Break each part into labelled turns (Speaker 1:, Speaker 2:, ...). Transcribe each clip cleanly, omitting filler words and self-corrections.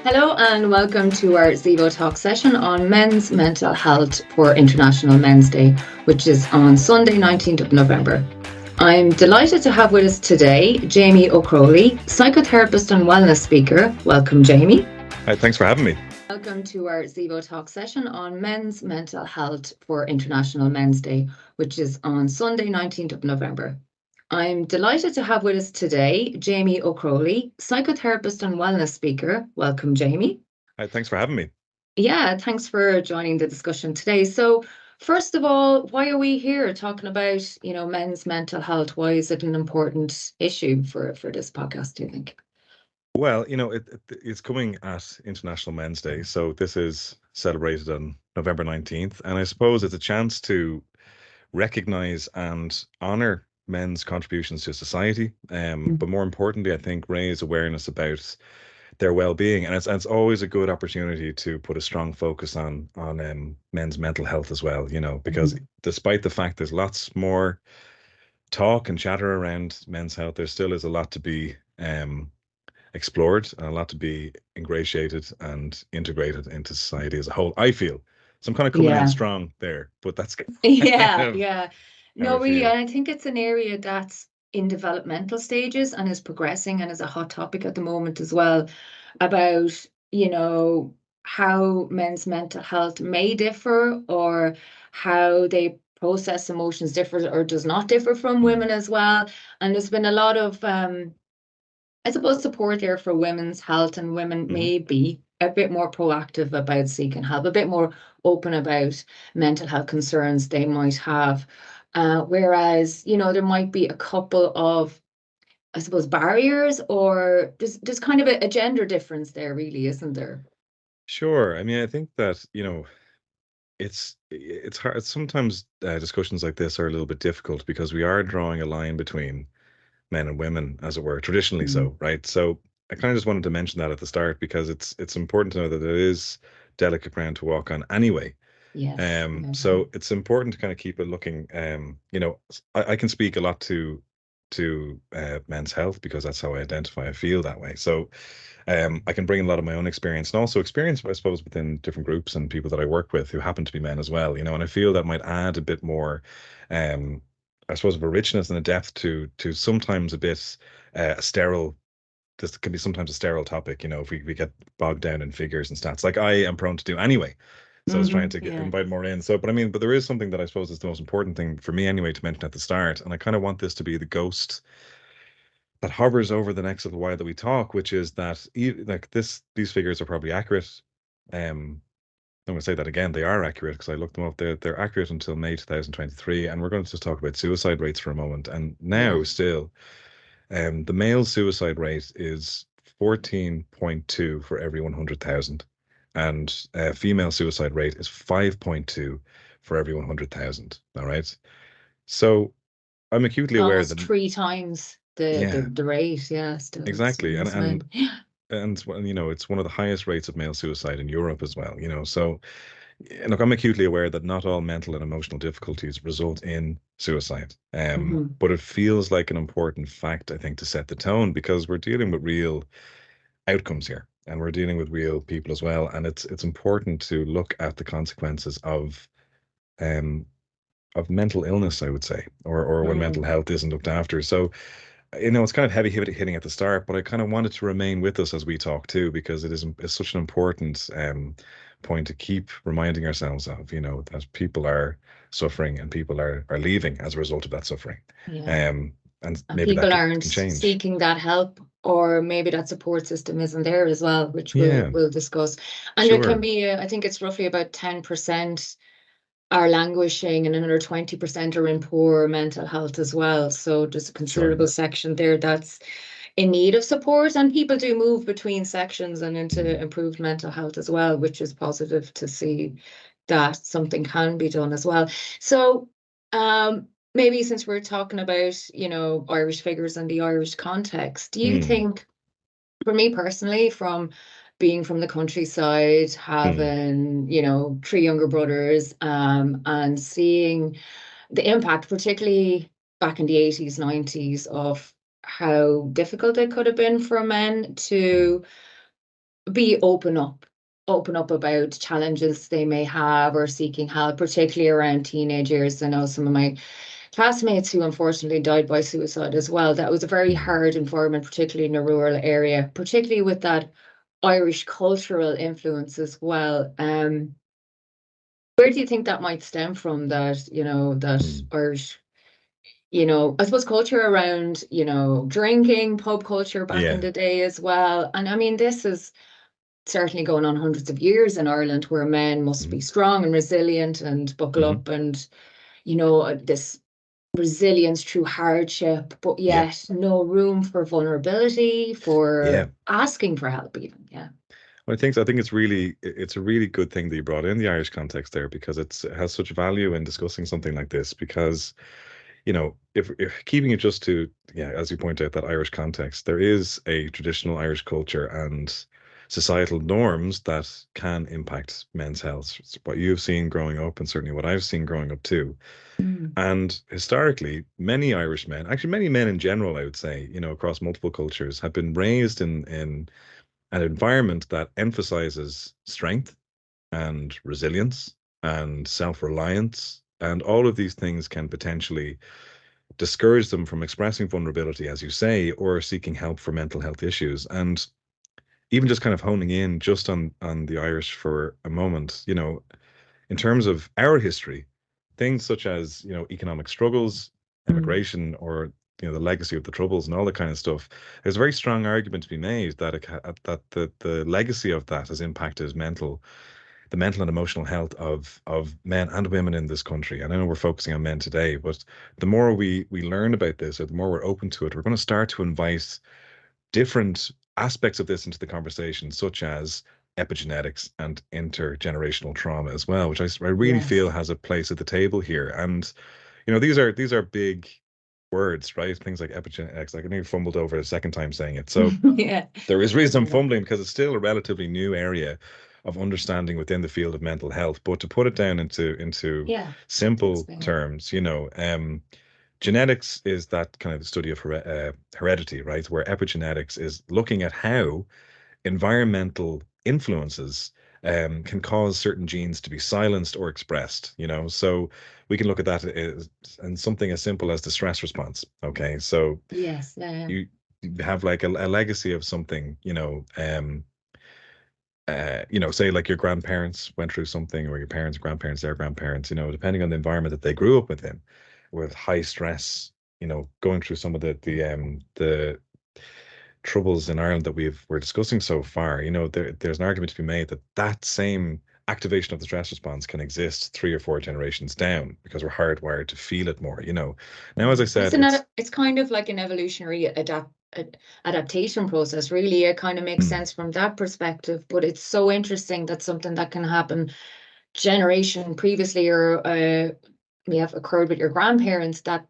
Speaker 1: Hello and welcome to our Zevo Talks session on men's mental health for International Men's Day, which is on Sunday, 19th of November. I'm delighted to have with us today Jamie O Crowley, psychotherapist and wellness speaker. Welcome, Jamie.
Speaker 2: Hi, thanks for having me.
Speaker 1: Welcome to our Zevo Talks session on men's mental health for International Men's Day, which is on Sunday, 19th of November. I'm delighted to have with us today Jamie O Crowley, psychotherapist and wellness speaker. Welcome, Jamie.
Speaker 2: Hi, thanks for having me.
Speaker 1: Yeah, thanks for joining the discussion today. So, first of all, why are we here talking about, men's mental health? Why is it an important issue for this podcast, do you think?
Speaker 2: Well, it's coming at International Men's Day, so this is celebrated on November 19th, and I suppose it's a chance to recognize and honor men's contributions to society, but more importantly, I think raise awareness about their well-being, and it's always a good opportunity to put a strong focus on men's mental health as well, because despite the fact there's lots more talk and chatter around men's health, there still is a lot to be explored and a lot to be ingratiated and integrated into society as a whole, I feel. So I'm kind of coming in
Speaker 1: Yeah.
Speaker 2: strong there, but that's kind
Speaker 1: Yeah,
Speaker 2: of
Speaker 1: yeah.
Speaker 2: how
Speaker 1: No,
Speaker 2: I
Speaker 1: really,
Speaker 2: feel.
Speaker 1: and I think it's an area that's in developmental stages and is progressing and is a hot topic at the moment as well about, you know, how men's mental health may differ or how they process emotions differ or does not differ from
Speaker 2: Mm.
Speaker 1: women as well. And there's been a lot of I suppose support there for women's health, and women
Speaker 2: Mhm.
Speaker 1: may be a bit more proactive about seeking help, a bit more open about mental health concerns they might have. Whereas, there might be a couple of, I suppose, barriers, or there's kind of a gender difference there, really, isn't there?
Speaker 2: Sure. I mean, I think that, it's hard. Sometimes discussions like this are a little bit difficult because we are drawing a line between men and women, as it were, traditionally
Speaker 1: Mm.
Speaker 2: so, right? So I kind of just wanted to mention that at the start because it's important to know that it is delicate ground to walk on anyway.
Speaker 1: Yes.
Speaker 2: So it's important to kind of keep it looking. I can speak a lot to men's health because that's how I identify. I feel that way. So I can bring a lot of my own experience and also experience, I suppose, within different groups and people that I work with who happen to be men as well. And I feel that might add a bit more, um, I suppose, of a richness and a depth to sometimes a bit sterile. This can be sometimes a sterile topic, if we get bogged down in figures and stats, like I am prone to do anyway. So I was trying to
Speaker 1: Yeah.
Speaker 2: invite more in. So, but there is something that I suppose is the most important thing for me anyway to mention at the start, and I kind of want this to be the ghost that hovers over the next little while that we talk, which is that like these figures are probably accurate. I'm going to say that again. They are accurate because I looked them up. They're accurate until May 2023, and we're going to just talk about suicide rates for a moment. And now
Speaker 1: Yeah.
Speaker 2: still, the male suicide rate is 14.2 for every 100,000, and female suicide rate is 5.2 for every 100,000. All right. So I'm acutely aware
Speaker 1: Almost
Speaker 2: that,
Speaker 1: three times the
Speaker 2: yeah,
Speaker 1: the rate. Yeah, still it's
Speaker 2: exactly. And
Speaker 1: men.
Speaker 2: and it's one of the highest rates of male suicide in Europe as well. So look, I'm acutely aware that not all mental and emotional difficulties result in suicide.
Speaker 1: Mhm.
Speaker 2: But it feels like an important fact, I think, to set the tone because we're dealing with real outcomes here and we're dealing with real people as well. And it's important to look at the consequences um of mental illness, I would say, or when mental
Speaker 1: Mm.
Speaker 2: health isn't looked after. So it's kind of heavy hitting at the start, but I kind of wanted to remain with us as we talk too, because it's such an important point to keep reminding ourselves of, that people are suffering and people are leaving as a result of that suffering.
Speaker 1: Yeah.
Speaker 2: Um, and
Speaker 1: And
Speaker 2: maybe that
Speaker 1: people
Speaker 2: can
Speaker 1: aren't
Speaker 2: change.
Speaker 1: seeking that help, or maybe that support system isn't there as well, which we'll
Speaker 2: Yeah,
Speaker 1: we'll discuss. And there can
Speaker 2: sure,
Speaker 1: be, I think it's roughly about 10% are languishing, and another 20% are in poor mental health as well. So there's a
Speaker 2: sure.
Speaker 1: considerable section there that's in need of support, and people do move between sections and into improved mental health as well, which is positive to see that something can be done as well. So, maybe since we're talking about, Irish figures and the Irish context, do you
Speaker 2: Mm,
Speaker 1: think, for me personally, from being from the countryside,
Speaker 2: mm,
Speaker 1: having, three younger brothers, and seeing the impact, particularly back in the 80s, 90s, of how difficult it could have been for men
Speaker 2: mm,
Speaker 1: to be open up about challenges they may have or seeking help, particularly around teenage years. I know some of my classmates who unfortunately died by suicide as well. That was a very
Speaker 2: Mm.
Speaker 1: hard environment, particularly in a rural area, particularly with that Irish cultural influence as well. Where do you think that might stem from, that, that
Speaker 2: Mm.
Speaker 1: Irish, I suppose culture around, drinking, pub culture back in
Speaker 2: Yeah.
Speaker 1: the day as well? And I mean, this is certainly going on hundreds of years in Ireland, where men must be
Speaker 2: Mm.
Speaker 1: strong and resilient and buckle
Speaker 2: Hmm.
Speaker 1: up, and, this resilience through hardship, but
Speaker 2: Yeah.
Speaker 1: yet no room for vulnerability,
Speaker 2: Yeah.
Speaker 1: for asking for help even. Yeah.
Speaker 2: Well, I think it's a really good thing that you brought in the Irish context there, because it has such value in discussing something like this. Because if keeping it just to, yeah, as you point out, that Irish context, there is a traditional Irish culture and societal norms that can impact men's health. It's what you've seen growing up, and certainly what I've seen growing up too.
Speaker 1: Mm.
Speaker 2: And historically, many Irish men, actually many men in general, I would say, across multiple cultures, have been raised in an environment that emphasizes strength and resilience and self-reliance. And all of these things can potentially discourage them from expressing vulnerability, as you say, or seeking help for mental health issues. And even just kind of honing in just on the Irish for a moment, in terms of our history, things such as, economic struggles,
Speaker 1: Mm.
Speaker 2: immigration, or the legacy of the Troubles and all that kind of stuff, there's a very strong argument to be made that the legacy of that has impacted the mental and emotional health of men and women in this country. And I know we're focusing on men today, but the more we learn about this, or the more we're open to it, we're going to start to invite different aspects of this into the conversation, such as epigenetics and intergenerational trauma as well, which I really feel
Speaker 1: Yes.
Speaker 2: has a place at the table here. And these are big words, right? Things like epigenetics. Like, I nearly fumbled over a second time saying it. So
Speaker 1: Yeah.
Speaker 2: there is reason I'm
Speaker 1: Yeah.
Speaker 2: fumbling, because it's still a relatively new area of understanding within the field of mental health. But to put it down into
Speaker 1: Yeah.
Speaker 2: simple
Speaker 1: Explain.
Speaker 2: terms, genetics is that kind of study of heredity, right? Where epigenetics is looking at how environmental influences can cause certain genes to be silenced or expressed. So we can look at that as, and something as simple as the stress response. Okay, so
Speaker 1: Yes.
Speaker 2: you have like a legacy of something, say like your grandparents went through something, or your parents, grandparents, their grandparents, depending on the environment that they grew up within, with high stress, going through some of the troubles in Ireland that we're discussing so far. There's an argument to be made that that same activation of the stress response can exist 3 or 4 generations down, because we're hardwired to feel it more. Now, as I
Speaker 1: Mm.
Speaker 2: said, it's
Speaker 1: It's kind of like an evolutionary adaptation process, really. It kind of makes
Speaker 2: mm,
Speaker 1: sense from that perspective, but it's so interesting that something that can happen generation previously, or may have occurred with your grandparents, that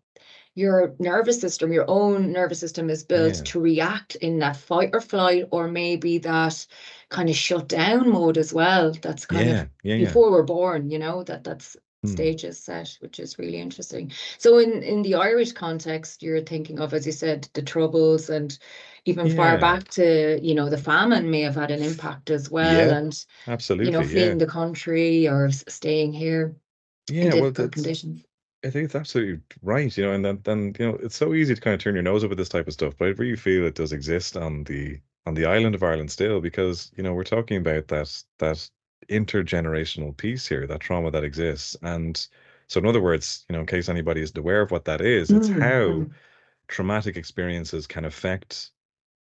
Speaker 1: your nervous system, your own nervous system, is built
Speaker 2: yeah,
Speaker 1: to react in that fight or flight, or maybe that kind of shut down mode as well. That's kind of
Speaker 2: yeah, yeah, yeah.
Speaker 1: before we're born, that's
Speaker 2: Mm,
Speaker 1: stages set, which is really interesting. So in the Irish context, you're thinking of, as you said, the Troubles, and even far
Speaker 2: yeah,
Speaker 1: back to, the famine may have had an impact as well,
Speaker 2: yeah,
Speaker 1: and,
Speaker 2: absolutely, yeah.
Speaker 1: fleeing the country or staying here in
Speaker 2: Yeah, well,
Speaker 1: difficult
Speaker 2: that's
Speaker 1: conditions.
Speaker 2: I think it's absolutely right, and then it's so easy to kind of turn your nose up at this type of stuff, but I really feel it does exist on the island of Ireland still, because we're talking about that intergenerational piece here, that trauma that exists. And so, in other words, in case anybody isn't aware of what that is, it's
Speaker 1: Mm,
Speaker 2: how
Speaker 1: mm.
Speaker 2: traumatic experiences can affect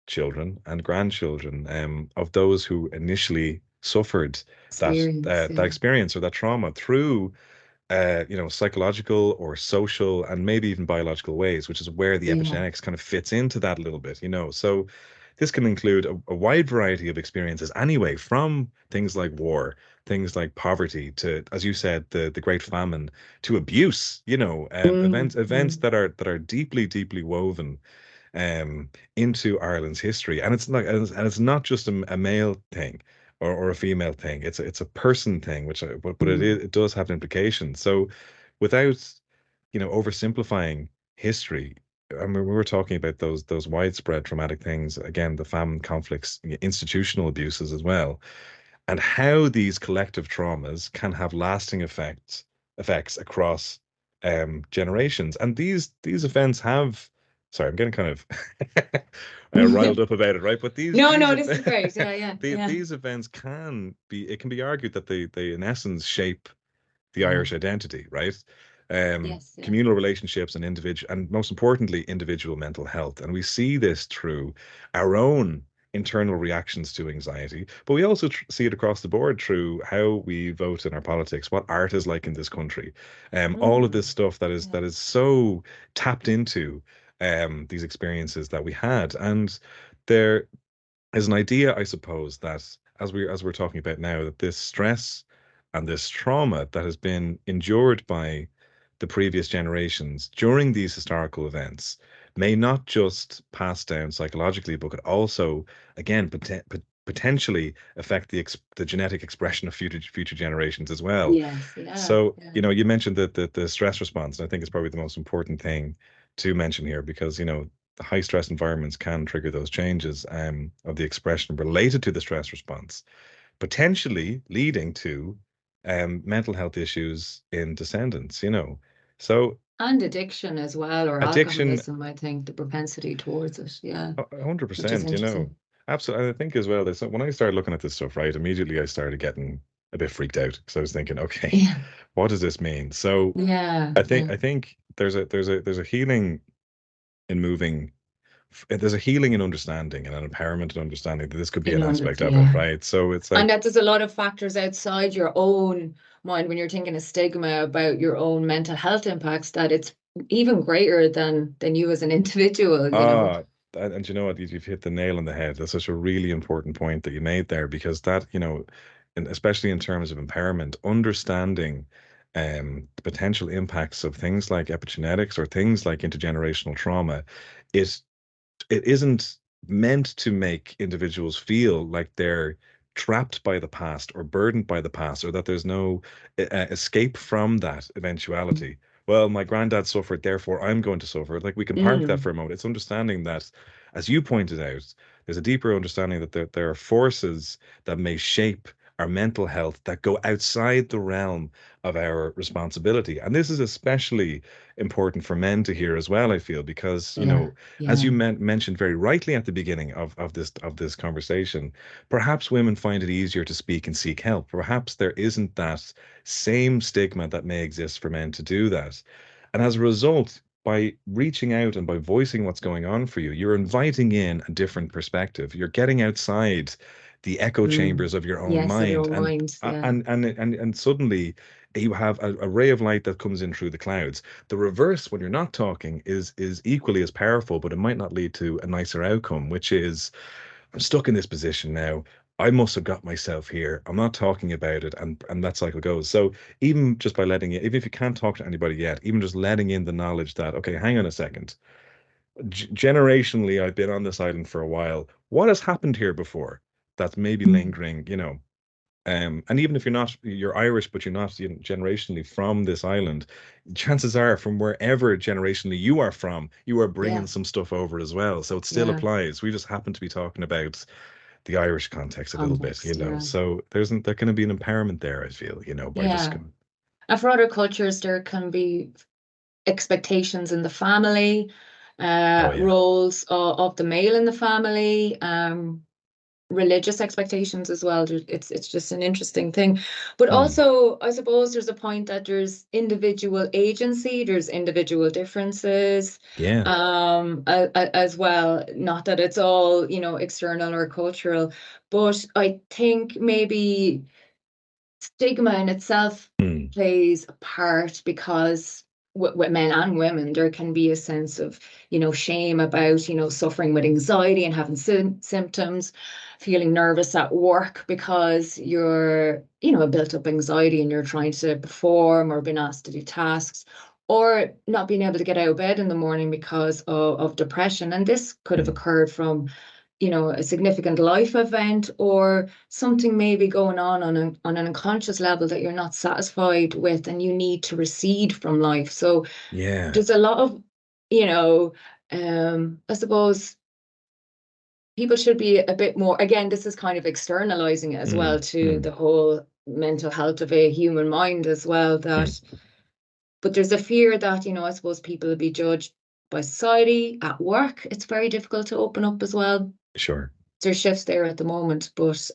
Speaker 2: children and grandchildren, of those who initially suffered
Speaker 1: Experience,
Speaker 2: that
Speaker 1: yeah.
Speaker 2: experience or that trauma through psychological or social and maybe even biological ways, which is where the
Speaker 1: Yeah.
Speaker 2: epigenetics kind of fits into that a little bit. So this can include a wide variety of experiences anyway, from things like war, things like poverty, to, as you said, the Great Famine, to abuse,
Speaker 1: Mm,
Speaker 2: events
Speaker 1: mm,
Speaker 2: that are deeply, deeply woven into Ireland's history. And it's not just a male thing, or a female thing. It's a person thing, but
Speaker 1: mm.
Speaker 2: it does have implications. So without oversimplifying history, I mean, we were talking about those widespread traumatic things, again, the famine conflicts, institutional abuses as well, and how these collective traumas can have lasting effects across generations. And these events have, sorry, I'm getting kind of riled up about it, right? But
Speaker 1: No, no, this is great. Yeah, yeah, yeah.
Speaker 2: these events can be, it can be argued that they in essence shape the
Speaker 1: Yeah.
Speaker 2: Irish identity, right?
Speaker 1: Yes, yeah.
Speaker 2: Communal relationships and individual, and most importantly, individual mental health. And we see this through our own internal reactions to anxiety, but we also see it across the board through how we vote in our politics, what art is like in this country, all of this
Speaker 1: Mm,
Speaker 2: stuff
Speaker 1: yeah.
Speaker 2: that is so tapped into these experiences that we had. And there is an idea, I suppose, that as we're talking about now, that this stress and this trauma that has been endured by the previous generations during these historical events may not just pass down psychologically, but could also, again, potentially affect the genetic expression of future generations as well.
Speaker 1: Yes, yeah,
Speaker 2: So,
Speaker 1: yeah.
Speaker 2: you mentioned that the stress response, and I think it's probably the most important thing to mention here because, the high stress environments can trigger those changes of the expression related to the stress response, potentially leading to mental health issues in descendants. So
Speaker 1: And addiction as well, or
Speaker 2: addiction,
Speaker 1: alcoholism, I think, the propensity towards it. Yeah,
Speaker 2: a hundred
Speaker 1: which is
Speaker 2: percent,
Speaker 1: interesting.
Speaker 2: absolutely. I think as well, there's when I started looking at this stuff, right, immediately I started getting a bit freaked out because I was thinking, okay,
Speaker 1: Yeah,
Speaker 2: what does this mean? So
Speaker 1: yeah, yeah.
Speaker 2: I think there's a healing in moving. There's a healing in understanding and an empowerment in understanding that this could be an aspect of it,
Speaker 1: Yeah.
Speaker 2: right? So it's
Speaker 1: And
Speaker 2: like,
Speaker 1: that there's a lot of factors outside your own mind when you're thinking of stigma about your own mental health impacts, that it's even greater than you as an individual, you know.
Speaker 2: ah, and you know what? You've hit the nail on the head. That's such a really important point that you made there because that, and especially in terms of empowerment, understanding the potential impacts of things like epigenetics or things like intergenerational trauma, it it isn't meant to make individuals feel like they're trapped by the past or burdened by the past or that there's no escape from that eventuality. Well, my granddad suffered, therefore I'm going to suffer. Like we can park that
Speaker 1: Mm,
Speaker 2: for a moment. It's understanding that, as you pointed out, there's a deeper understanding that there are forces that may shape our mental health that go outside the realm of our responsibility. And this is especially important for men to hear as well, I feel, because,
Speaker 1: yeah,
Speaker 2: as
Speaker 1: yeah.
Speaker 2: you mentioned very rightly at the beginning of this conversation, perhaps women find it easier to speak and seek help. Perhaps there isn't that same stigma that may exist for men to do that. And as a result, by reaching out and by voicing what's going on for you, you're inviting in a different perspective. You're getting outside the echo
Speaker 1: Mm.
Speaker 2: chambers of your own
Speaker 1: Yes, of your
Speaker 2: mind,
Speaker 1: own
Speaker 2: and
Speaker 1: mind. Yeah.
Speaker 2: and suddenly you have a ray of light that comes in through the clouds. The reverse, when you're not talking, is equally as powerful, but it might not lead to a nicer outcome, which is, I'm stuck in this position now. I must have got myself here. I'm not talking about it, and that cycle goes. So even just by letting it, even if you can't talk to anybody yet, even just letting in the knowledge that, okay, hang on a second. Generationally, I've been on this island for a while. What has happened here before that's maybe
Speaker 1: Mm.
Speaker 2: lingering, and even if you're Irish, but you're not, generationally from this island, chances are from wherever generationally you are from, you are bringing
Speaker 1: Yeah,
Speaker 2: some stuff over as well. So it still
Speaker 1: yeah.
Speaker 2: applies. We just happen to be talking about the Irish context a little bit,
Speaker 1: Context, yeah.
Speaker 2: So there can be an empowerment there, I feel, by just
Speaker 1: Yeah. And for other cultures, there can be expectations in the family,
Speaker 2: oh yeah,
Speaker 1: roles of the male in the family, religious expectations as well. It's just an interesting thing. But
Speaker 2: mm,
Speaker 1: also, I suppose there's a point that there's individual agency, there's individual differences,
Speaker 2: yeah,
Speaker 1: as well. Not that it's all, external or cultural, but I think maybe stigma in itself
Speaker 2: mm,
Speaker 1: plays a part because with men and women, there can be a sense of, shame about, suffering with anxiety and having symptoms, feeling nervous at work because you're, a built up anxiety and you're trying to perform or being asked to do tasks. Or not being able to get out of bed in the morning because of depression. And this could have
Speaker 2: mm,
Speaker 1: occurred from, a significant life event or something maybe going on an unconscious level that you're not satisfied with and you need to recede from life. So
Speaker 2: yeah,
Speaker 1: there's a lot of, you know, I suppose people should be a bit more, again, this is kind of externalizing it as well to the whole mental health of a human mind as well, that but there's a fear that, I suppose people will be judged by society. At work, it's very difficult to open up as well.
Speaker 2: Sure.
Speaker 1: There's shifts there at the moment, but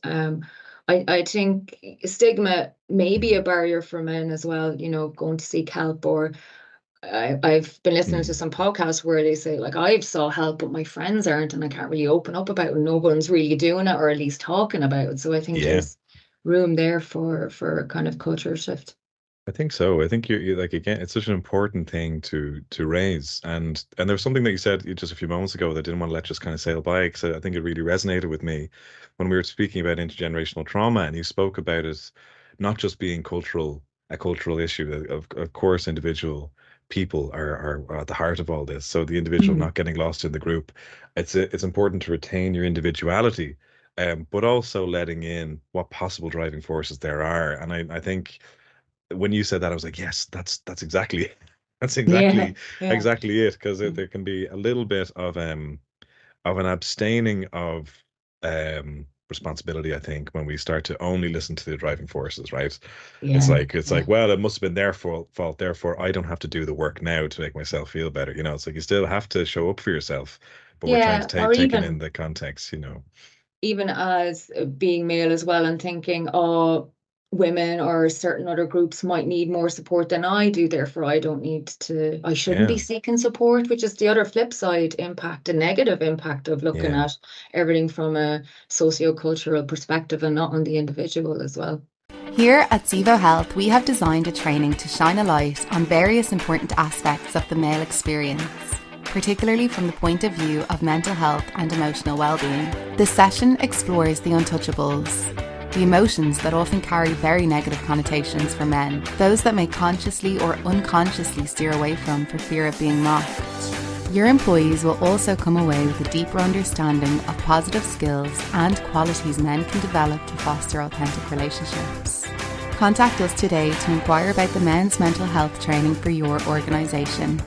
Speaker 1: I think stigma may be a barrier for men as well, going to seek help. Or I've been listening to some podcasts where they say, like, I've sought help, but my friends aren't, and I can't really open up about it. No one's really doing it, or at least talking about it. So I think there's room there for a kind of culture shift.
Speaker 2: I think so. I think you're like, again, it's such an important thing to raise. And there's something that you said just a few moments ago that I didn't want to let just kind of sail by, because I think it really resonated with me when we were speaking about intergenerational trauma, and you spoke about it not just being a cultural issue. Of course, individual people are at the heart of all this. So the individual not getting lost in the group. It's important to retain your individuality, but also letting in what possible driving forces there are. And I think when you said that, I was like, yes, that's exactly it. That's exactly exactly it, because there can be a little bit of an abstaining of responsibility, I think, when we start to only listen to the driving forces, right? It's like, well, it must have been their fault, therefore I don't have to do the work now to make myself feel better. It's like you still have to show up for yourself, but we're trying to take it in the context,
Speaker 1: even as being male as well, and thinking, oh, women or certain other groups might need more support than I do, therefore I shouldn't be seeking support, which is the other flip side impact, the negative impact of looking at everything from a socio-cultural perspective and not on the individual as well.
Speaker 3: Here at Zevo Health, we have designed a training to shine a light on various important aspects of the male experience, particularly from the point of view of mental health and emotional well-being. This session explores the untouchables, the emotions that often carry very negative connotations for men, those that may consciously or unconsciously steer away from for fear of being mocked. Your employees will also come away with a deeper understanding of positive skills and qualities men can develop to foster authentic relationships. Contact us today to inquire about the men's mental health training for your organisation.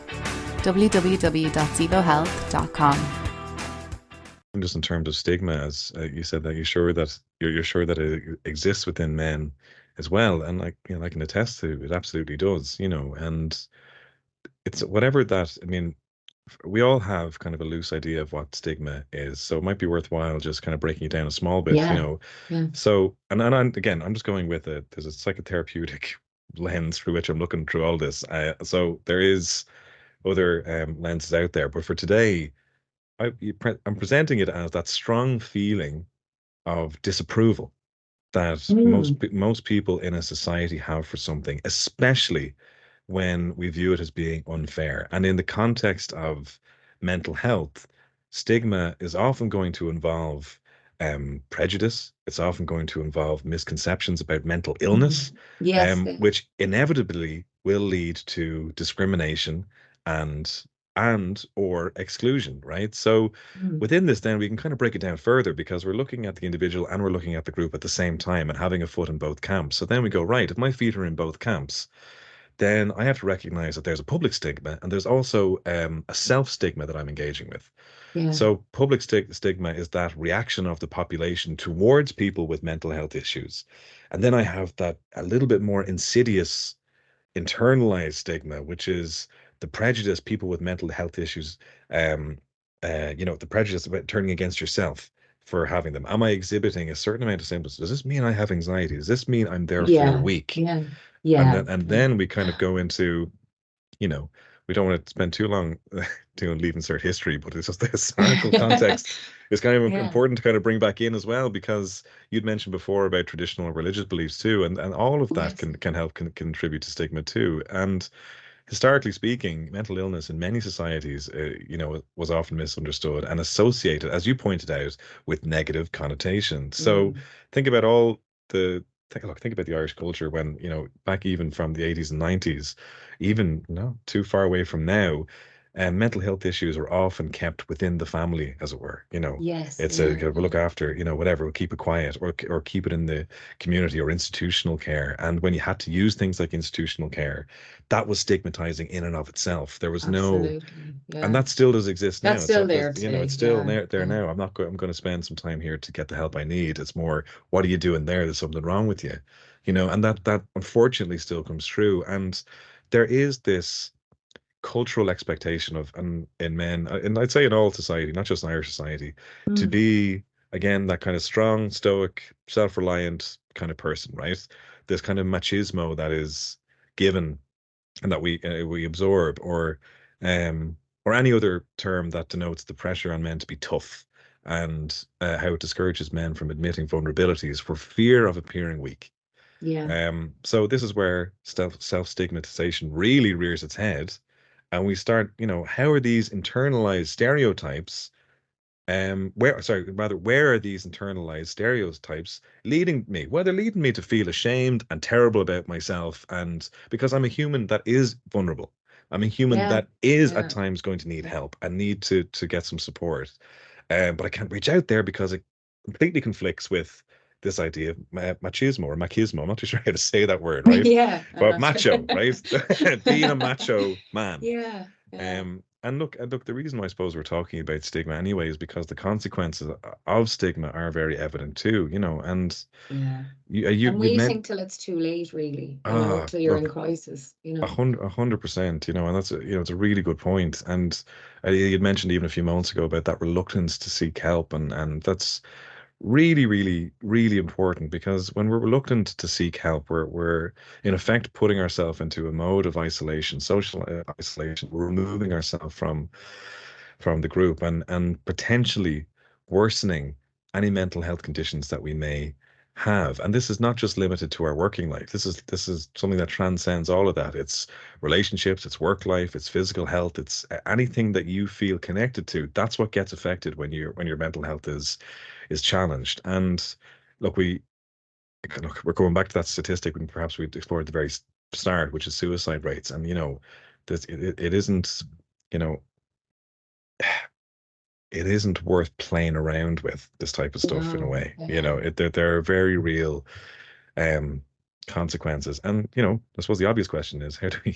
Speaker 3: www.zevohealth.com.
Speaker 2: And just in terms of stigma, as you said, that you're sure that it exists within men as well, and I can attest to it, absolutely does, and it's whatever that. I mean, we all have kind of a loose idea of what stigma is, so it might be worthwhile just kind of breaking it down a small bit, So, and again, I'm just going with there's a psychotherapeutic lens through which I'm looking through all this. So there is other lenses out there, but for today, I'm presenting it as that strong feeling of disapproval that most people in a society have for something, especially when we view it as being unfair. And in the context of mental health, stigma is often going to involve prejudice. It's often going to involve misconceptions about mental illness, which inevitably will lead to discrimination and or exclusion, right? So within this, then we can kind of break it down further, because we're looking at the individual and we're looking at the group at the same time and having a foot in both camps. So then we go, right, if my feet are in both camps, then I have to recognize that there's a public stigma and there's also a self-stigma that I'm engaging with. So public stigma is that reaction of the population towards people with mental health issues. And then I have that a little bit more insidious internalized stigma, which is the prejudice people with mental health issues, the prejudice about turning against yourself for having them. Am I exhibiting a certain amount of symptoms? Does this mean I have anxiety? Does this mean I'm therefore weak? And then we kind of go into, we don't want to spend too long doing leave insert history, but it's just the historical context is kind of important to kind of bring back in as well, because you'd mentioned before about traditional religious beliefs too, and all of that can help contribute to stigma too. And historically speaking, mental illness in many societies, was often misunderstood and associated, as you pointed out, with negative connotations. So think about think about the Irish culture when, back even from the 80s and 90s, even not too far away from now, mental health issues are often kept within the family, as it were.
Speaker 1: Yes.
Speaker 2: It's
Speaker 1: Yeah.
Speaker 2: we'll look after, whatever, we'll keep it quiet, or keep it in the community or institutional care. And when you had to use things like institutional care, that was stigmatizing in and of itself. There was no,
Speaker 1: Absolutely.
Speaker 2: and
Speaker 1: Yeah.
Speaker 2: that still does exist now.
Speaker 1: That's still there
Speaker 2: It's
Speaker 1: today.
Speaker 2: it's still
Speaker 1: Yeah.
Speaker 2: there
Speaker 1: Yeah.
Speaker 2: now. I'm going to spend some time here to get the help I need. It's more, what are you doing there? There's something wrong with you, and that unfortunately still comes true. And there is this cultural expectation of, and in men, and I'd say in all society, not just in Irish society, to
Speaker 1: Mm.
Speaker 2: be, again, that kind of strong, stoic, self-reliant kind of person, right? This kind of machismo that is given and that we absorb, um or any other term that denotes the pressure on men to be tough, and how it discourages men from admitting vulnerabilities for fear of appearing weak.
Speaker 1: Yeah.
Speaker 2: So this is where self-stigmatization really rears its head, and we start, how are these internalized stereotypes, where are these internalized stereotypes leading me? Well, they're leading me to feel ashamed and terrible about myself, and because I'm a human that is vulnerable. I'm a human
Speaker 1: Yeah.
Speaker 2: that is at
Speaker 1: Yeah.
Speaker 2: times going to need
Speaker 1: Yeah.
Speaker 2: help and need to get some support. But I can't reach out there because it completely conflicts with this idea of machismo or machismo. I'm not too sure how to say that word, right?
Speaker 1: Yeah. I'm
Speaker 2: But
Speaker 1: not sure.
Speaker 2: macho, right? Being a macho man.
Speaker 1: Yeah. Yeah.
Speaker 2: And look, the reason why I suppose we're talking about stigma anyway is because the consequences of stigma are very evident too, and
Speaker 1: Yeah.
Speaker 2: you
Speaker 1: And
Speaker 2: meant,
Speaker 1: waiting till it's too late, really, till you're in
Speaker 2: look,
Speaker 1: crisis,
Speaker 2: 100%, and that's it's a really good point. And you'd mentioned even a few moments ago about that reluctance to seek help, and that's really, really, really important, because when we're reluctant to seek help, we're in effect putting ourselves into a mode of isolation, social isolation. We're removing ourselves from the group, and potentially worsening any mental health conditions that we may have. And this is not just limited to our working life. This is something that transcends all of that. It's relationships, it's work life, it's physical health, it's anything that you feel connected to. That's what gets affected when your mental health is challenged. And look, we're going back to that statistic when perhaps we explored at the very start, which is suicide rates. And it isn't, you know it isn't worth playing around with this type of stuff in a
Speaker 1: No.
Speaker 2: way.
Speaker 1: Yeah.
Speaker 2: There are very real um consequences. And I suppose the obvious question is, how do we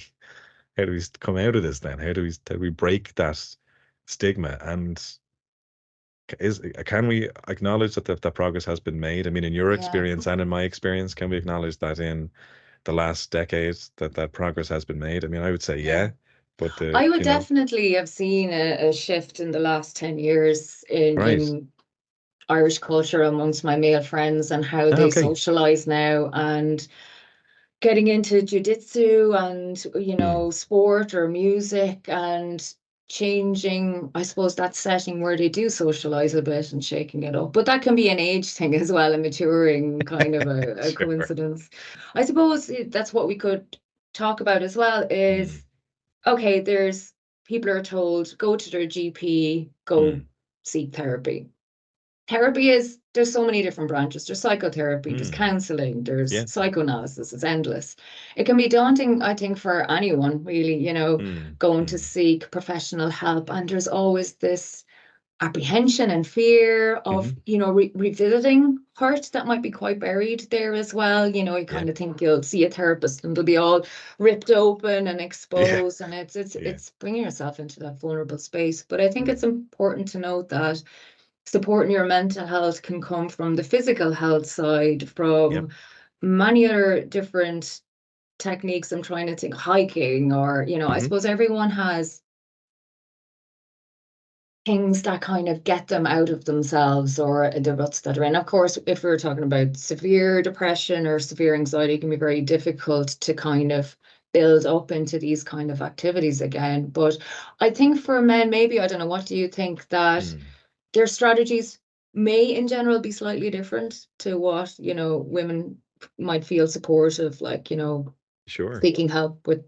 Speaker 2: come out of this then? How do we break that stigma? And can we acknowledge that progress has been made? I mean, in your
Speaker 1: Yeah.
Speaker 2: experience and in my experience, can we acknowledge that in the last decade that progress has been made? I mean, I would say
Speaker 1: Yeah.
Speaker 2: yeah, but
Speaker 1: I would definitely have seen a shift in the last 10 years
Speaker 2: right.
Speaker 1: in Irish culture amongst my male friends and how
Speaker 2: Ah,
Speaker 1: they
Speaker 2: okay.
Speaker 1: socialize now, and getting into jujitsu and,
Speaker 2: Mm,
Speaker 1: sport or music, and changing, I suppose, that setting where they do socialize a bit and shaking it up. But that can be an age thing as well, a maturing kind of a
Speaker 2: sure.
Speaker 1: coincidence. I suppose that's what we could talk about as well
Speaker 2: Mm,
Speaker 1: is, okay, there's people are told go to their GP, go
Speaker 2: mm,
Speaker 1: seek therapy. Therapy there's so many different branches. There's psychotherapy, there's
Speaker 2: mm.
Speaker 1: counseling, there's
Speaker 2: Yeah.
Speaker 1: psychoanalysis. It's endless. It can be daunting, I think, for anyone really,
Speaker 2: Mm,
Speaker 1: going to
Speaker 2: mm,
Speaker 1: seek professional help. And there's always this apprehension and fear of,
Speaker 2: hmm.
Speaker 1: revisiting hurt that might be quite buried there as well. You
Speaker 2: Yeah.
Speaker 1: kind of think you'll see a therapist and they'll be all ripped open and
Speaker 2: Yeah.
Speaker 1: exposed, and it's it's
Speaker 2: Yeah.
Speaker 1: it's bringing yourself into that vulnerable space. But I think
Speaker 2: Mm,
Speaker 1: it's important to note that supporting your mental health can come from the physical health side,
Speaker 2: yep.
Speaker 1: from many other different techniques. I'm trying to think, hiking, or, I
Speaker 2: Hmm.
Speaker 1: suppose everyone has things that kind of get them out of themselves or the ruts that are in. Of course, if we're talking about severe depression or severe anxiety, it can be very difficult to kind of build up into these kind of activities again. But I think for men, maybe, I don't know, what do you think, that
Speaker 2: Mm,
Speaker 1: their strategies may in general be slightly different to what, women might feel supportive, like,
Speaker 2: sure.
Speaker 1: seeking help with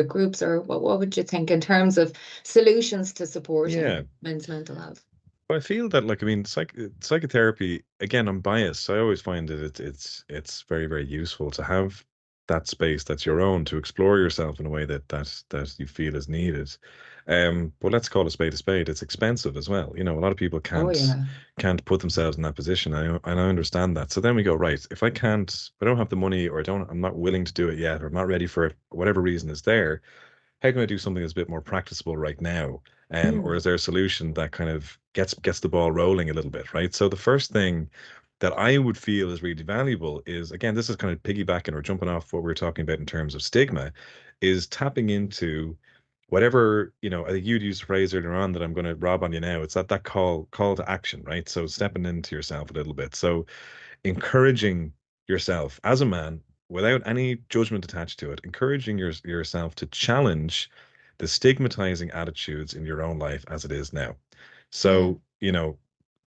Speaker 1: groups, or what would you think in terms of solutions to
Speaker 2: Yeah.
Speaker 1: supporting men's mental health?
Speaker 2: But I feel that, like, I mean, psychotherapy, again, I'm biased. So I always find that it's very, very useful to have that space that's your own to explore yourself in a way that you feel is needed. But let's call a spade a spade. It's expensive as well. You know, a lot of people
Speaker 1: Oh yeah.
Speaker 2: can't put themselves in that position. And I understand that. So then we go, right, if I don't have the money, or I'm not willing to do it yet, or I'm not ready for it, whatever reason is there, how can I do something that's a bit more practicable right now? Or is there a solution that kind of gets the ball rolling a little bit, right? So the first thing that I would feel is really valuable is, again, this is kind of piggybacking or jumping off what we were talking about in terms of stigma, is tapping into whatever, you know, I think you'd used a phrase earlier on that I'm going to rob on you now. It's that call to action, right? So stepping into yourself a little bit. So encouraging yourself as a man, without any judgment attached to it, encouraging yourself to challenge the stigmatizing attitudes in your own life as it is now. So,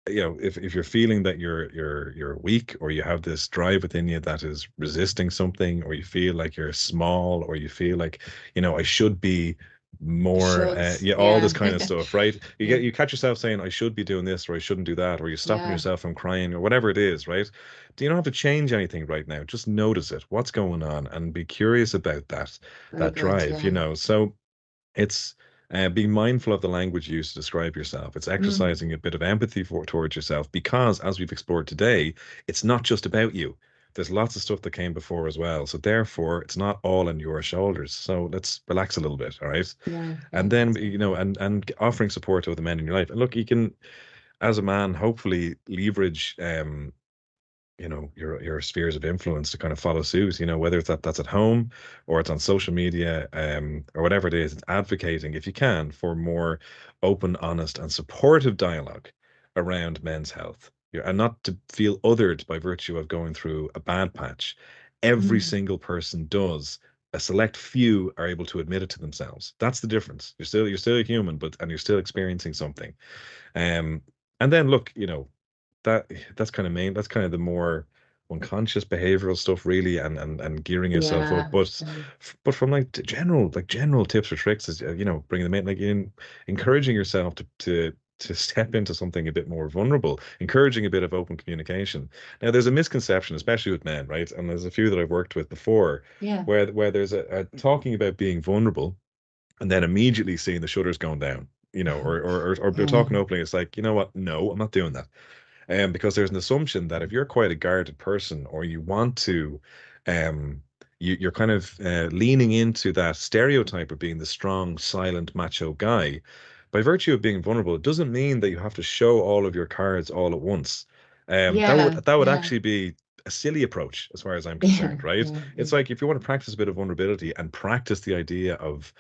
Speaker 2: if you're feeling that you're weak, or you have this drive within you that is resisting something, or you feel like you're small, or you feel like, I should be more, all this kind of stuff, right? You catch yourself saying, I should be doing this, or I shouldn't do that, or you're stopping yourself from crying, or whatever it is, right? You don't have to change anything right now. Just notice it, what's going on, and be curious about that drive, So it's being mindful of the language you use to describe yourself. It's exercising a bit of empathy towards yourself, because as we've explored today, it's not just about you. There's lots of stuff that came before as well. So therefore, it's not all on your shoulders. So let's relax a little bit, all right? And then, and offering support to other men in your life. And look, you can, as a man, hopefully leverage your spheres of influence to kind of follow suit, whether that's at home, or it's on social media, or whatever it is. It's advocating, if you can, for more open, honest, and supportive dialogue around men's health, and not to feel othered by virtue of going through a bad patch. Every single person does. A select few are able to admit it to themselves. That's the difference. You're still a human, and you're still experiencing something. And then look, that's kind of the more unconscious behavioral stuff, really, and gearing yourself up. But from general tips or tricks is, bringing them in, encouraging yourself to step into something a bit more vulnerable, encouraging a bit of open communication. Now, there's a misconception, especially with men, right? And there's a few that I've worked with before, where there's a talking about being vulnerable, and then immediately seeing the shutters going down, or talking openly. It's like, you know what? No, I'm not doing that. Because there's an assumption that if you're quite a guarded person, or you want to, you're kind of leaning into that stereotype of being the strong, silent, macho guy. By virtue of being vulnerable, it doesn't mean that you have to show all of your cards all at once. That would actually be a silly approach, as far as I'm concerned, right? It's like, if you want to practice a bit of vulnerability and practice the idea of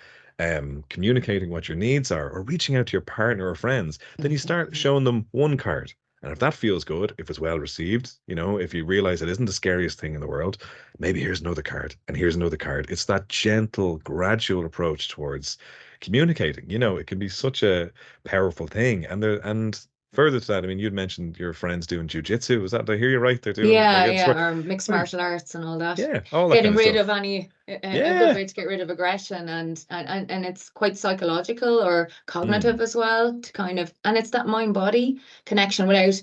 Speaker 2: communicating what your needs are, or reaching out to your partner or friends, then you start showing them one card. And if that feels good, if it's well received, if you realize it isn't the scariest thing in the world, maybe here's another card, and here's another card. It's that gentle, gradual approach towards communicating. It can be such a powerful thing. And further to that, I mean, you'd mentioned your friends doing jujitsu. Was that, did I hear you right? They're doing
Speaker 1: or mixed martial arts and all that.
Speaker 2: Yeah, all that
Speaker 1: getting
Speaker 2: kind of
Speaker 1: rid
Speaker 2: stuff.
Speaker 1: of any a good way to get rid of aggression, and it's quite psychological or cognitive as well, to kind of, and it's that mind-body connection, without,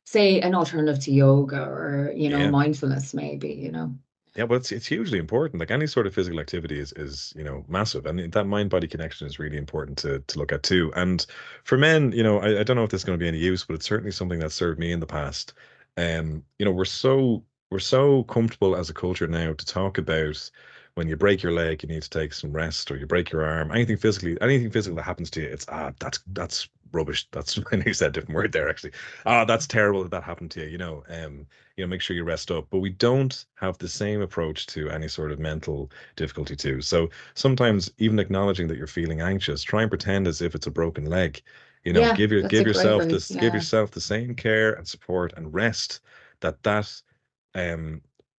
Speaker 1: say, an alternative to yoga, or mindfulness, maybe.
Speaker 2: Yeah, but it's hugely important. Like, any sort of physical activity is massive, and that mind-body connection is really important to look at too. And for men, I don't know if this is going to be any use, but it's certainly something that served me in the past. We're so comfortable as a culture now to talk about, when you break your leg, you need to take some rest, or you break your arm, anything physical that happens to you, it's that's rubbish. That's I know you said a different word there, actually. That's terrible that happened to you. Make sure you rest up. But we don't have the same approach to any sort of mental difficulty too. So sometimes, even acknowledging that you're feeling anxious, try and pretend as if it's a broken leg. Give yourself the same care and support and rest that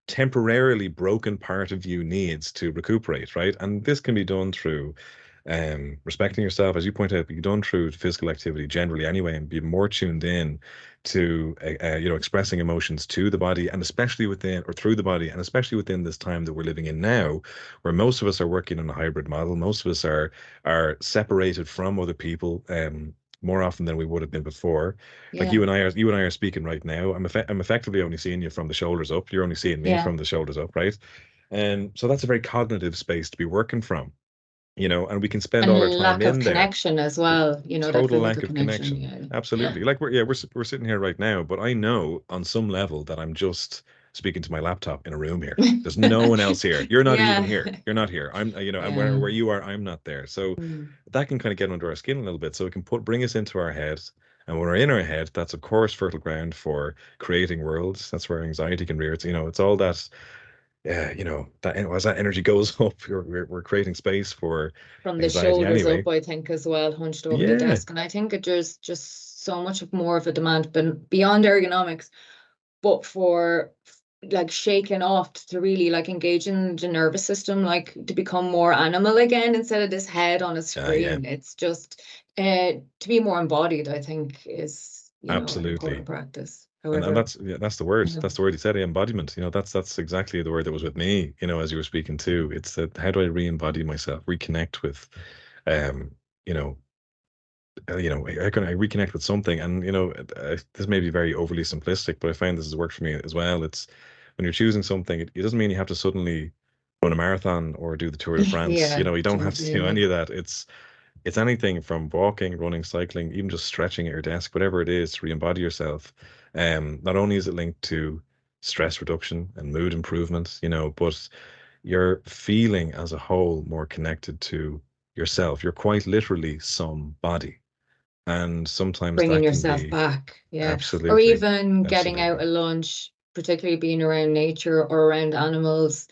Speaker 2: temporarily broken part of you needs to recuperate, right? And this can be done through respecting yourself, as you point out, be done through physical activity generally anyway, and be more tuned in to expressing emotions to the body, and especially within, or through the body, and especially within this time that we're living in now, where most of us are working on a hybrid model. Most of us are separated from other people more often than we would have been before. Like, you and I are speaking right now. I'm effectively only seeing you from the shoulders up. You're only seeing me from the shoulders up, right? And so that's a very cognitive space to be working from, and we can spend all our
Speaker 1: And
Speaker 2: time
Speaker 1: lack of
Speaker 2: in there.
Speaker 1: connection as well, that
Speaker 2: Total
Speaker 1: physical
Speaker 2: lack of
Speaker 1: connection.
Speaker 2: connection.
Speaker 1: Yeah.
Speaker 2: Absolutely. Like we're sitting here right now, but I know on some level that I'm just speaking to my laptop in a room here. There's no one else here. You're not even
Speaker 1: Yeah.
Speaker 2: here. You're not here. I'm, and
Speaker 1: Yeah.
Speaker 2: where you are, I'm not there. So
Speaker 1: Mm.
Speaker 2: that can kind of get under our skin a little bit. So it can bring us into our head. And when we're in our head, that's of course fertile ground for creating worlds. That's where anxiety can rear its, it's all that, that as that energy goes up, we're creating space for
Speaker 1: From the
Speaker 2: anxiety
Speaker 1: shoulders
Speaker 2: anyway.
Speaker 1: up, I think, as well, hunched over the
Speaker 2: Yeah.
Speaker 1: desk. And I think there's just so much of more of a demand beyond ergonomics, but for like shaking off to really like engage in the nervous system, like to become more animal again instead of this head on a
Speaker 2: Yeah.
Speaker 1: screen. It's just to be more embodied, I think, is, an
Speaker 2: Absolutely.
Speaker 1: important practice.
Speaker 2: And
Speaker 1: However,
Speaker 2: that's the word.
Speaker 1: yeah.
Speaker 2: That's the word you said, embodiment. That's exactly the word that was with me, as you were speaking too. It's that, how do I re-embody myself, reconnect with, um, how can I reconnect with something? And, this may be very overly simplistic, but I find this has worked for me as well. It's when you're choosing something, it doesn't mean you have to suddenly run a marathon or do the Tour de France.
Speaker 1: Yeah,
Speaker 2: You don't have to do
Speaker 1: yeah.
Speaker 2: any of that. It's anything from walking, running, cycling, even just stretching at your desk, whatever it is, to re-embody yourself. Not only is it linked to stress reduction and mood improvement, but you're feeling as a whole more connected to yourself. You're quite literally somebody. And sometimes
Speaker 1: Bringing
Speaker 2: that can
Speaker 1: yourself
Speaker 2: be
Speaker 1: back, yeah. Or
Speaker 2: absolutely,
Speaker 1: even getting out
Speaker 2: absolutely.
Speaker 1: at lunch, particularly being around nature or around animals,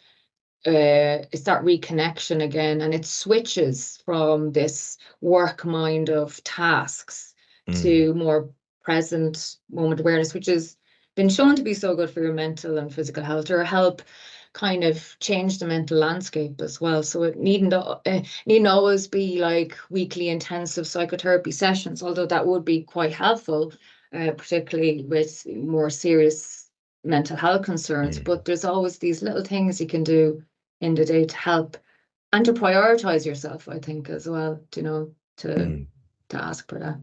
Speaker 1: it's that reconnection again, and it switches from this work mind of tasks
Speaker 2: Mm,
Speaker 1: to more present moment awareness, which has been shown to be so good for your mental and physical health, or help kind of change the mental landscape as well. So it needn't always be like weekly intensive psychotherapy sessions, although that would be quite helpful, particularly with more serious mental health concerns.
Speaker 2: mm,
Speaker 1: But there's always these little things you can do in the day to help and to prioritize yourself, I think, as well, to
Speaker 2: mm.
Speaker 1: ask for that.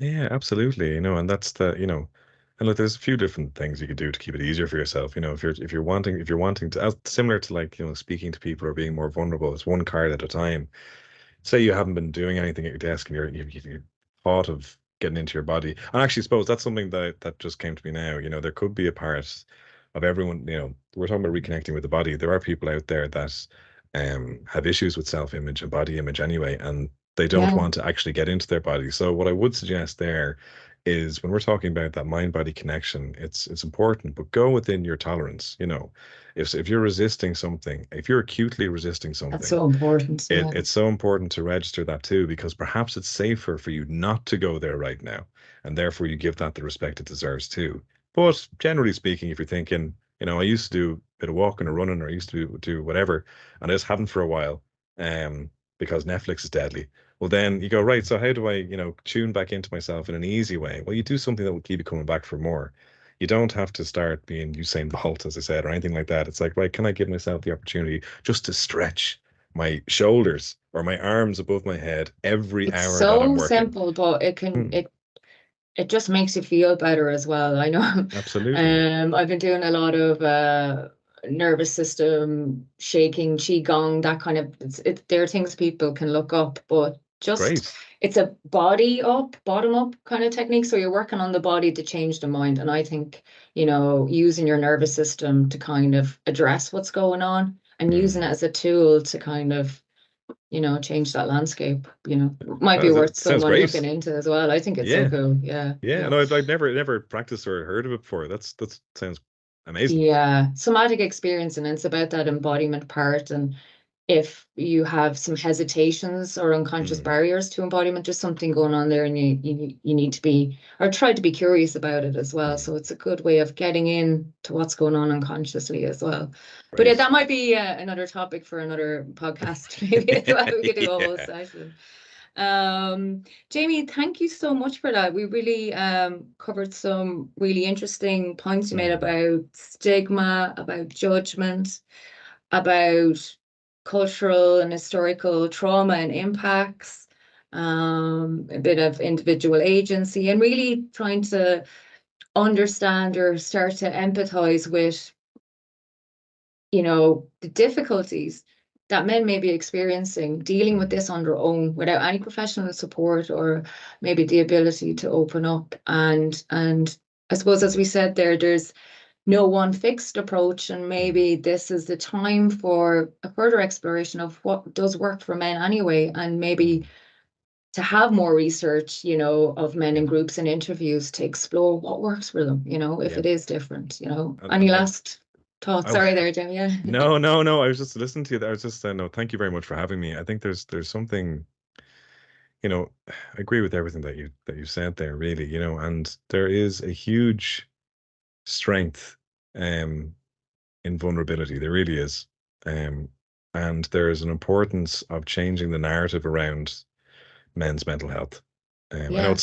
Speaker 2: Yeah, absolutely. And that's and look, there's a few different things you could do to keep it easier for yourself. If you're wanting to, similar to like, speaking to people or being more vulnerable, it's one card at a time. Say you haven't been doing anything at your desk and you've thought of getting into your body. And actually, suppose that's something that just came to me now. There could be a part of everyone, we're talking about reconnecting with the body. There are people out there that have issues with self-image and body image anyway, and they don't
Speaker 1: Yeah,
Speaker 2: want to actually get into their body. So what I would suggest there is when we're talking about that mind-body connection, it's important, but go within your tolerance. If you're resisting something, if you're acutely resisting
Speaker 1: that's
Speaker 2: something,
Speaker 1: so important. Yeah.
Speaker 2: it's so important to register that too, because perhaps it's safer for you not to go there right now, and therefore you give that the respect it deserves too. But generally speaking, if you're thinking, I used to do a bit of walking or running, or I used to do whatever, and I just haven't for a while, because Netflix is deadly. Well, then you go, right, so how do I, tune back into myself in an easy way? Well, you do something that will keep you coming back for more. You don't have to start being Usain Bolt, as I said, or anything like that. It's like, right, can I give myself the opportunity just to stretch my shoulders or my arms above my head every
Speaker 1: It's
Speaker 2: hour that I'm
Speaker 1: so
Speaker 2: working?
Speaker 1: simple, but
Speaker 2: Hmm,
Speaker 1: it just makes you feel better as well. I know.
Speaker 2: absolutely.
Speaker 1: I've been doing a lot of nervous system shaking, qigong, that kind of. There are things people can look up, but just
Speaker 2: Great.
Speaker 1: it's a bottom up kind of technique. So you're working on the body to change the mind, and I think using your nervous system to kind of address what's going on and using it
Speaker 2: Hmm.
Speaker 1: as a tool to kind of change that landscape, might
Speaker 2: Oh,
Speaker 1: be worth
Speaker 2: it sounds
Speaker 1: someone
Speaker 2: great.
Speaker 1: looking into as well. I think it's so
Speaker 2: Yeah.
Speaker 1: cool. Yeah.
Speaker 2: Yeah.
Speaker 1: Yeah.
Speaker 2: No, I'd never practiced or heard of it before. That sounds amazing.
Speaker 1: Yeah. Somatic experience, and it's about that embodiment part. And if you have some hesitations or unconscious
Speaker 2: Hmm,
Speaker 1: barriers to embodiment, there's something going on there, and you need to be, or try to be curious about it as well.
Speaker 2: hmm.
Speaker 1: So it's a good way of getting in to what's going on unconsciously as well. But yeah,
Speaker 2: Great.
Speaker 1: that might be another topic for another podcast maybe as well. We could do a whole
Speaker 2: Yeah.
Speaker 1: session. Jamie, thank you so much for that. We really covered some really interesting points you made
Speaker 2: Hmm.
Speaker 1: about stigma, about judgment, about cultural and historical trauma and impacts, a bit of individual agency, and really trying to understand or start to empathize with you know, the difficulties that men may be experiencing dealing with this on their own without any professional support, or maybe the ability to open up. And I suppose, as we said there, there's no one fixed approach, and maybe this is the time for a further exploration of what does work for men anyway, and maybe to have more research, you know, of men in groups and interviews to explore what works for them, you know, if
Speaker 2: Yeah.
Speaker 1: it is different, you know.
Speaker 2: And
Speaker 1: Any last thoughts?
Speaker 2: I-
Speaker 1: Sorry there, Jamie. Yeah.
Speaker 2: No. I was just listening to you. I was just no. Thank you very much for having me. I think there's something, you know, I agree with everything that you said there, really, you know, and there is a huge strength in vulnerability. There really is. And there is an importance of changing the narrative around men's mental health. I know it's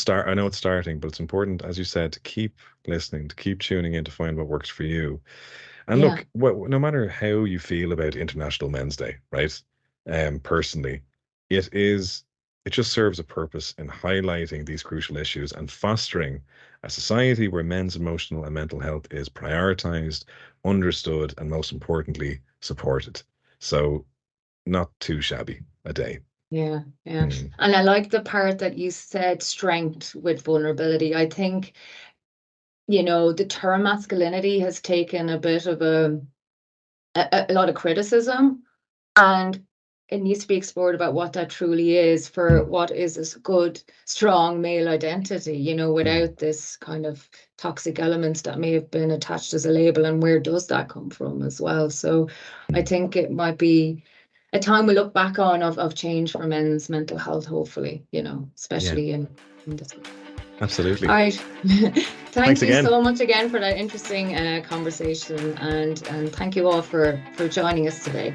Speaker 2: starting, but it's important, as you said, to keep listening, to keep tuning in, to find what works for you. And
Speaker 1: Yeah.
Speaker 2: look, no matter how you feel about International Men's Day, right? Personally, it just serves a purpose in highlighting these crucial issues and fostering a society where men's emotional and mental health is prioritized, understood, and most importantly, supported. So not too shabby a day.
Speaker 1: Yeah. And I like the part that you said, strength with vulnerability. I think, you know, the term masculinity has taken a bit of a lot of criticism, and it needs to be explored about what that truly is, for what is a good, strong male identity, you know, without this kind of toxic elements that may have been attached as a label, and where does that come from as well. So I think it might be a time we look back on of change for men's mental health, hopefully, you know, especially in this.
Speaker 2: Absolutely.
Speaker 1: All right. Thank you
Speaker 2: again.
Speaker 1: so much again for that interesting conversation, and thank you all for joining us today.